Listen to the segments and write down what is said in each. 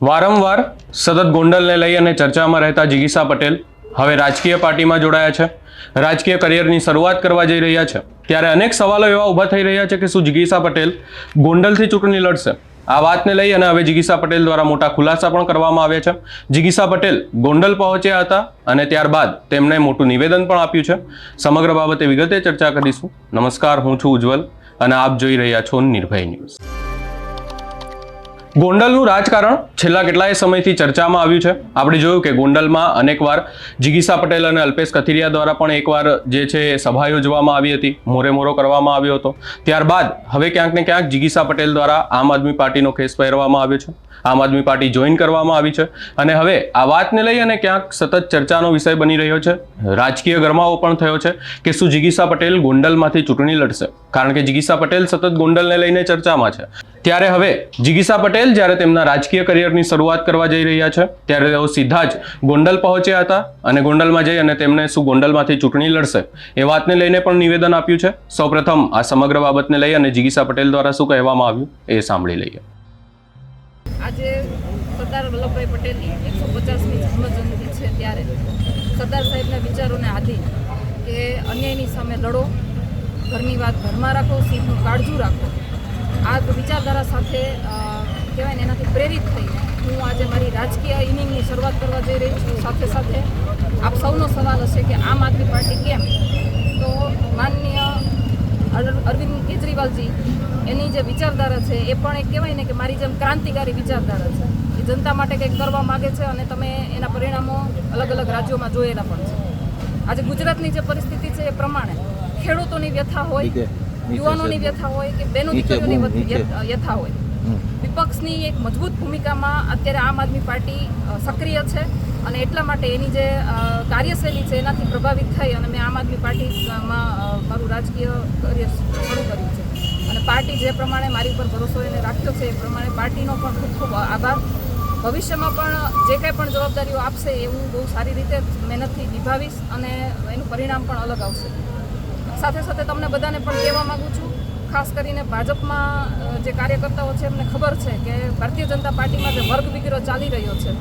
વારંવાર સતત ગોંડલને લઈ અને ચર્ચામાં રહેતા જિગીસા પટેલ હવે રાજકીય પાર્ટીમાં જોડાયા છે, રાજકીય કરિયરની શરૂઆત કરવા જઈ રહ્યા છે। ત્યારે અનેક સવાલો એવા ઊભા થઈ રહ્યા છે કે શું જિગીસા પટેલ ગોંડલથી ચૂંટણી લડશે? આ વાતને લઈ અને હવે જિગીસા પટેલ દ્વારા મોટા ખુલાસા પણ કરવામાં આવ્યા છે। જિગીસા પટેલ ગોંડલ પહોંચ્યા હતા અને ત્યારબાદ તેમણે મોટું નિવેદન પણ આપ્યું છે। સમગ્ર બાબતે વિગતે ચર્ચા કરીશું। નમસ્કાર, હું છું ઉજ્જવલ અને આપ જોઈ રહ્યા છો નિર્ભય ન્યૂઝ। ગોંડલનું રાજકારણ છેલ્લા કેટલાય સમયથી ચર્ચામાં આવ્યું છે। આપણે જોયું કે ગોંડલમાં અનેકવાર જિગીસા પટેલ અને અલ્પેશ કથિરિયા દ્વારા પણ એકવાર જે છે સભા યોજવામાં આવી હતી, મોરેમોરો કરવામાં આવ્યો હતો। ત્યારબાદ હવે ક્યાંક ને ક્યાંક જિગીસા પટેલ દ્વારા આમ આદમી પાર્ટીનો ખેસ પહેરવામાં આવ્યો છે, આમ આદમી પાર્ટી જોઈન કરવામાં આવી છે અને હવે આ વાતને લઈ અને ક્યાંક સતત ચર્ચાનો વિષય બની રહ્યો છે। રાજકીય ગરમાવો પણ થયો છે કે શું જિગીસા પટેલ ગોંડલમાંથી ચૂંટણી લડશે, કારણ કે જિગીસા પટેલ સતત ગોંડલને લઈને ચર્ચામાં છે। ત્યારે હવે જિગીસા પટેલ જ્યારે તેમના રાજકીય કરિયરની શરૂઆત કરવા જઈ રહ્યા છે ત્યારે તેઓ સીધા જ ગોંડલ પહોંચ્યા હતા અને ગોંડલમાં જઈ અને તેમણે શું ગોંડલમાંથી ચૂંટણી લડશે એ વાતને લઈને પણ નિવેદન આપ્યું છે। સૌપ્રથમ આ સમગ્ર બાબતને લઈ અને જિગીસા પટેલ દ્વારા શું કહેવામાં આવ્યું એ સાંભળી લઈએ। આજે સરદાર વલ્લભભાઈ પટેલની 150મી જન્મજયંતિ છે ત્યારે સરદાર સાહેબના વિચારોને આધીન કે અન્યાયની સામે લડો, ઘરની વાત ઘરમાં રાખો, સીધનું કાળજું રાખો, આ વિચારધારા સાથે કહેવાય ને એનાથી પ્રેરિત થઈને હું આજે મારી રાજકીય ઇનિંગની શરૂઆત કરવા જઈ રહી છું। સાથે સાથે આપ સૌનો સવાલ હશે કે આમ આદમી પાર્ટી કેમ? તો માનનીય અરવિંદ કેજરીવાલજી એની જે વિચારધારા છે એ પણ એક કહેવાય ને કે મારી જેમ ક્રાંતિકારી વિચારધારા છે। એ જનતા માટે કંઈક કરવા માગે છે અને તમે એના પરિણામો અલગ અલગ રાજ્યોમાં જોયેલા પણ છે। આજે ગુજરાતની જે પરિસ્થિતિ છે એ પ્રમાણે ખેડૂતોની વ્યથા હોય, યુવાનોની વ્યથા હોય કે બહેનો દીકરીઓની વ્યથા હોય, વિપક્ષની એક મજબૂત ભૂમિકામાં અત્યારે આમ આદમી પાર્ટી સક્રિય છે અને એટલા માટે એની જે કાર્યશૈલી છે એનાથી પ્રભાવિત થઈ અને મેં આમ આદમી પાર્ટીમાં મારું રાજકીય કરિયર શરૂ કર્યું છે અને પાર્ટી જે પ્રમાણે મારી ઉપર ભરોસો એને રાખ્યો છે એ પ્રમાણે પાર્ટીનો પણ ખૂબ ખૂબ આભાર। ભવિષ્યમાં પણ જે કંઈ પણ જવાબદારીઓ આપશે એ હું બહુ સારી રીતે મહેનતથી નિભાવીશ અને એનું પરિણામ પણ અલગ આવશે। સાથે સાથે તમને બધાને પણ કહેવા માગું છું, ખાસ કરીને ભાજપમાં જે કાર્યકર્તાઓ છે એમને ખબર છે કે ભારતીય જનતા પાર્ટીમાં જે વર્ગ વિગ્રહ ચાલી રહ્યો છે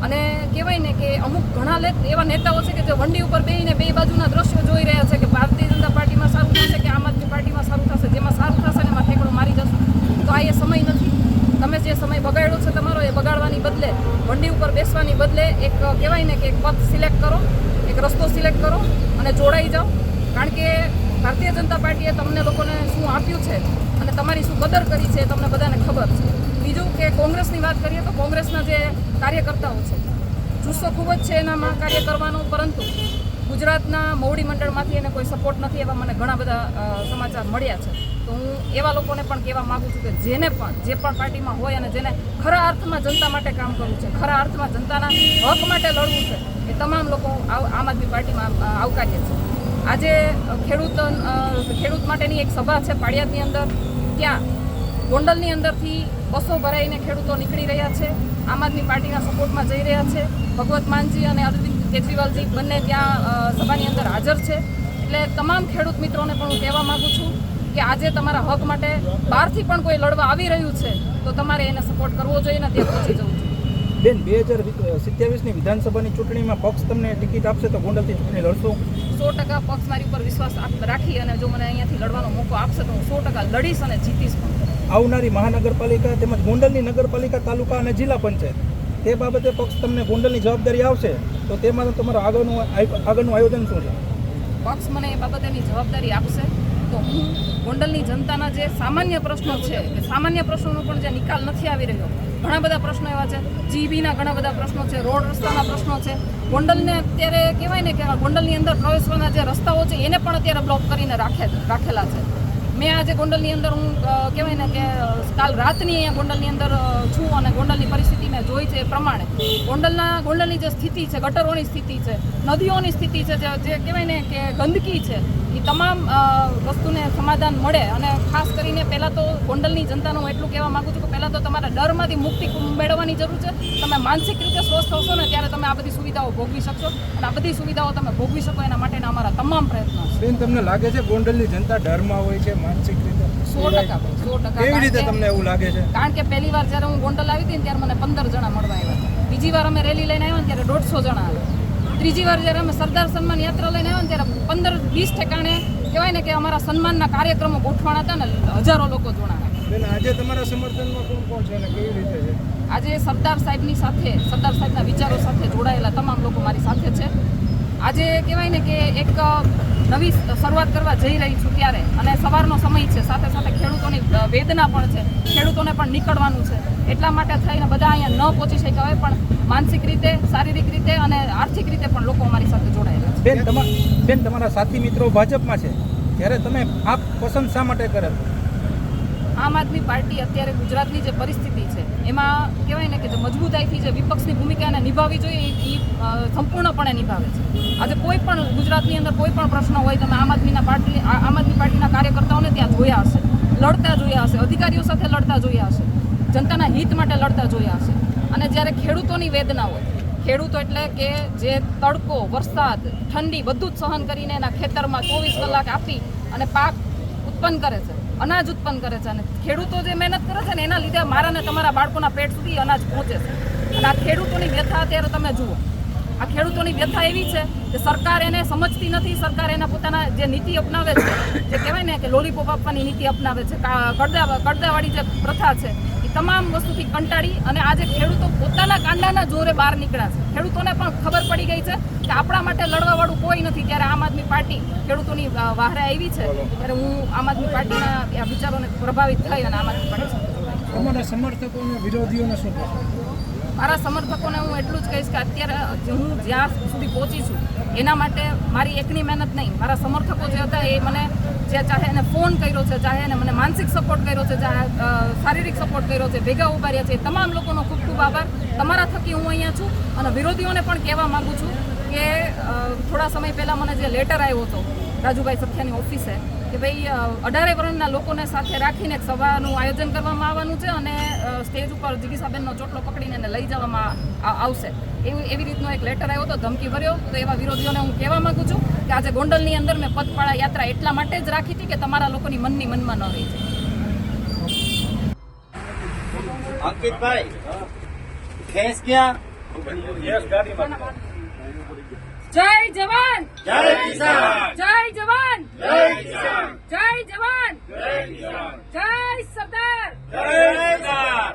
અને કહેવાય ને કે અમુક ઘણા એવા નેતાઓ છે કે જે વંડી ઉપર બેસીને બે બાજુના દ્રશ્યો જોઈ રહ્યા છે કે ભારતીય જનતા પાર્ટીમાં સારું થશે કે આમ આદમી પાર્ટીમાં સારું થશે, જેમાં સારું થશે ને એમાં ઠેકડો મારી જશે। તો આ એ સમય નથી। તમે જે સમય બગાડ્યો છે તમારો એ બગાડવાની બદલે, વંડી ઉપર બેસવાની બદલે એક કહેવાય ને કે એક પથ સિલેક્ટ કરો, એક રસ્તો સિલેક્ટ કરો અને જોડાઈ જાઓ। કારણ કે ભારતીય જનતા પાર્ટીએ તમને લોકોને શું આપ્યું છે અને તમારી શું કદર કરી છે તમને બધાને ખબર છે। બીજું કે કોંગ્રેસની વાત કરીએ તો કોંગ્રેસના જે કાર્યકર્તાઓ છે જુસ્સો ખૂબ જ છે એનામાં કાર્ય કરવાનો, પરંતુ ગુજરાતના મોવડી મંડળમાંથી એને કોઈ સપોર્ટ નથી એવા મને ઘણા બધા સમાચાર મળ્યા છે। તો હું એવા લોકોને પણ કહેવા માગું છું કે જે પણ પાર્ટીમાં હોય અને જેને ખરા અર્થમાં જનતા માટે કામ કરવું છે, ખરા અર્થમાં જનતાના હક માટે લડવું છે, એ તમામ લોકો આમ આદમી પાર્ટીમાં આવકાર્ય છે। આજે ખેડૂત માટેની એક સભા છે પાળિયાદની અંદર, ત્યાં ગોંડલની અંદરથી બસો ભરાઈને ખેડૂતો નીકળી રહ્યા છે, આમ આદમી પાર્ટીના સપોર્ટમાં જઈ રહ્યા છે। ભગવત માનજી અને અરવિંદ કેજરીવાલજી બંને ત્યાં સભાની અંદર હાજર છે। એટલે તમામ ખેડૂત મિત્રોને પણ હું કહેવા માગું છું કે આજે તમારા હક માટે બહારથી પણ કોઈ લડવા આવી રહ્યું છે તો તમારે એને સપોર્ટ કરવો જોઈએ ને તે પહોંચી જવું જોઈએ। બેન, 2027ની વિધાનસભાની ચૂંટણીમાં પક્ષ તમને ટિકિટ આપશે તો ગોંડલથી ચૂંટણી લડશો? 100% પક્ષ મારી ઉપર વિશ્વાસ રાખી અને જો મને અહીંયાથી લડવાનો મોકો આપશે તો હું 100% લડીશ અને જીતીશ પણ। આવનારી મહાનગરપાલિકા તેમજ ગોંડલની નગરપાલિકા, તાલુકા અને જિલ્લા પંચાયત, તે બાબતે પક્ષ તમને ગોંડલની જવાબદારી આવશે તો તેમાં તમારું આગળનું આયોજન શું છે? પક્ષ મને એ બાબતેની જવાબદારી આપશે તો હું ગોંડલની જનતાના જે સામાન્ય પ્રશ્નો છે એ સામાન્ય પ્રશ્નોનો પણ જે નિકાલ નથી આવી રહ્યો, ઘણા બધા પ્રશ્નો એવા છે, જીબીના ઘણા બધા પ્રશ્નો છે, રોડ રસ્તાના પ્રશ્નો છે, ગોંડલને અત્યારે કહેવાય ને કે ગોંડલની અંદર પ્રવેશવાના જે રસ્તાઓ છે એને પણ અત્યારે બ્લોક કરીને રાખેલા છે। મેં આજે ગોંડલની અંદર હું કહેવાય ને કે કાલ રાતની અહીંયા ગોંડલની અંદર છું અને ગોંડલની પરિસ્થિતિ મેં જોઈ છે એ પ્રમાણે ગોંડલની જે સ્થિતિ છે, ગટરોની સ્થિતિ છે, નદીઓની સ્થિતિ છે, જે કહેવાય ને કે ગંદકી છે, એ તમામ વસ્તુને સમાધાન મળે અને ખાસ કરીને પહેલાં તો ગોંડલની જનતાનું હું એટલું કહેવા માગું છું કે પહેલાં તો તમારા ડરમાંથી મુક્તિ મેળવવાની જરૂર છે। તમે માનસિક રીતે સ્વસ્થ હશો ને ત્યારે તમે આ બધી સુવિધાઓ ભોગવી શકશો અને આ બધી સુવિધાઓ તમે ભોગવી શકો એના માટેના અમારા તમામ પ્રયત્નો છે। બેન, તમને લાગે છે ગોંડલની જનતા ડરમાં હોય છે, માનસિક રીતે 100% 100%. કેવી રીતે તમને એવું લાગે છે? કારણ કે પહેલી વાર જ્યારે હું ગોંડલ આવી હતી ને ત્યારે મને 15 જણા મળવા આવ્યા હતા. બીજી વાર અમે રેલી લઈને આવ્યા ને ત્યારે 150 જણા આવ્યા. ત્રીજી વાર જ્યારે અમે સરદાર સન્માન યાત્રા લઈને આવ્યા ને ત્યારે 15-20 ઠેકાણે કહેવાય ને કે અમારા સન્માનના કાર્યક્રમો ગોઠવાના હતા ને હજારો લોકો જોડાણા. બેન, આજે તમારા સમર્થનમાં કોણ કોણ છે અને કેવી રીતે છે? આજે સરદાર સાહેબની સાથે, સરદાર સાહેબના વિચારો સાથે જોડાયેલા તમામ લોકો મારી સાથે છે. આજે કહેવાય ને કે એક નવી શરૂઆત કરવા જઈ રહી છું ત્યારે, અને સવારનો સમય છે, સાથે સાથે ખેડૂતોની વેદના પણ છે, ખેડૂતોને પણ નીકળવાનું છે. એટલા માટે થઈને બધા અહીંયા ન પહોંચી શક્યા હોય પણ માનસિક રીતે, શારીરિક રીતે અને આર્થિક રીતે પણ લોકો અમારી સાથે જોડાયેલા છે. બેન, તમારા સાથી મિત્રો ભાજપમાં છે, ત્યારે તમે આપ પસંદ શા માટે કરે? આમ આદમી પાર્ટી અત્યારે ગુજરાતની જે પરિસ્થિતિ છે એમાં કહેવાય ને કે જે મજબૂતાઈથી જે વિપક્ષની ભૂમિકાને નિભાવવી જોઈએ એ સંપૂર્ણપણે નિભાવે છે. આજે કોઈ પણ ગુજરાતની અંદર કોઈ પણ પ્રશ્ન હોય, તમે આમ આદમી પાર્ટીના કાર્યકર્તાઓને ત્યાં જોયા હશે, લડતા જોયા હશે, અધિકારીઓ સાથે લડતા જોયા હશે, જનતાના હિત માટે લડતા જોયા હશે. અને જ્યારે ખેડૂતોની વેદના હોય, ખેડૂતો એટલે કે જે તડકો, વરસાદ, ઠંડી બધું જ સહન કરીને એના ખેતરમાં 24 કલાક આપી અને પાક ઉત્પન્ન કરે છે, અનાજ ઉત્પન્ન કરે છે. અને ખેડૂતો જે મહેનત કરે છે ને એના લીધે મારા ને તમારા બાળકોના પેટ સુધી અનાજ પહોંચે છે. અને આ ખેડૂતોની વ્યથા અત્યારે તમે જુઓ, આ ખેડૂતોની વ્યથા એવી છે કે સરકાર એને સમજતી નથી. સરકાર એના પોતાના જે નીતિ અપનાવે છે, જે કહેવાય ને કે લોલીપોપ આપવાની નીતિ અપનાવે છે, કડદાવાળી જે પ્રથા છે, એ તમામ વસ્તુથી કંટાળી અને આજે ખેડૂતો પોતાના કાંડાના જોરે બહાર નીકળ્યા છે. ખેડૂતોને પણ ખબર પડી ગઈ છે કે આપણા માટે લડવાવાળું કોઈ નથી. ત્યારે આમ આદમી પાર્ટી ખેડૂતોની વહારે આવી છે, ત્યારે હું આમ આદમી પાર્ટીના વિચારોને પ્રભાવિત થઈ અને આમ આદમી પાર્ટી સાથે જોડાઈ. તમારા સમર્થકોને, વિરોધીઓને શું કહો? મારા સમર્થકોને હું એટલું જ કહીશ કે અત્યારે હું જ્યાં સુધી પહોંચી છું એના માટે મારી એકની મહેનત નહીં, મારા સમર્થકો જે હતા એ મને જે ચાહે એને ફોન કર્યો છે, ચાહે એને મને માનસિક સપોર્ટ કર્યો છે, ચાહે શારીરિક સપોર્ટ કર્યો છે, ભેગા ઉભા રહ્યા છે, એ તમામ લોકોનો ખૂબ ખૂબ આભાર. તમારા થકી હું અહીંયા છું. અને વિરોધીઓને પણ કહેવા માગું છું કે થોડા સમય પહેલાં મને જે લેટર આવ્યો હતો રાજુભાઈ સથિયાની ઓફિસે કે ભાઈ 18 વર્ષના લોકોને સાથે રાખીને એક સભાનું આયોજન કરવામાં આવવાનું છે અને સ્ટેજ ઉપર જિગીસાબેનનો ચોટલો પકડીને એને લઈ જવામાં આવશે, એવી રીતનો એક લેટર આવ્યો હતો, ધમકી ભર્યો. તો એવા વિરોધીઓને હું કહેવા માંગુ છું કે આજે ગોંડલની અંદર મેં પદપાળા યાત્રા એટલા માટે જ રાખી હતી કે તમારા લોકોની મનની મનમાં ન રહી જાય. અંકિતભાઈ, ખેસ ક્યાં? જય જવાન, જય કિસાન, જય જવાન, જય કિસાન, જય જવાન, જય કિસાન, જય સરદાર, જય સરદાર.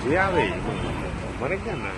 જે આવે મને ક્યાં ના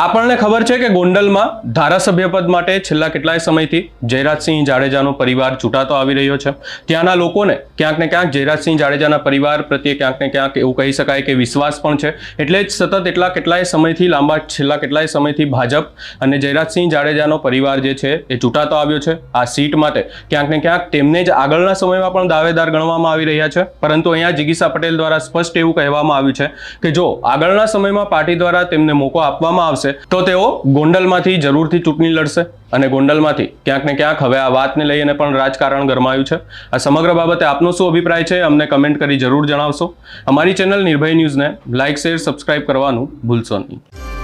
આપણને ખબર છે કે ગોંડલમાં ધારાસભ્ય પદ માટે છેલ્લા કેટલાય સમયથી જયરાજસિંહ જાડેજાનો પરિવાર ચૂંટાતો આવી રહ્યો છે. ત્યાંના લોકોને ક્યાંક ને ક્યાંક જયરાજસિંહ જાડેજાના પરિવાર પ્રત્યે ક્યાંક ને ક્યાંક એવું કહી શકાય કે વિશ્વાસ પણ છે. એટલે જ સતત કેટલાય સમયથી છેલ્લા કેટલાય સમયથી ભાજપ અને જયરાજસિંહ જાડેજાનો પરિવાર જે છે એ ચૂંટાતો આવ્યો છે. આ સીટ માટે ક્યાંક ને ક્યાંક તેમને જ આગળના સમયમાં પણ દાવેદાર ગણવામાં આવી રહ્યા છે. પરંતુ અહીંયા જિગીસા પટેલ દ્વારા સ્પષ્ટ એવું કહેવામાં આવ્યું છે કે જો આગળના સમયમાં પાર્ટી દ્વારા તેમને મોકો આપવામાં આવશે તો તેઓ ગોંડલમાંથી જરૂરથી ચૂંટણી લડશે અને ગોંડલમાંથી ક્યાંક ને ક્યાંક હવે આ વાતને લઈને પણ રાજકારણ ગરમાયું છે. આ સમગ્ર બાબતે આપનો શું અભિપ્રાય છે અમને કમેન્ટ કરી જરૂર જણાવશો. અમારી ચેનલ નિર્ભય ન્યૂઝને લાઇક શેર સબસ્ક્રાઇબ કરવાનું ભૂલશો નહીં.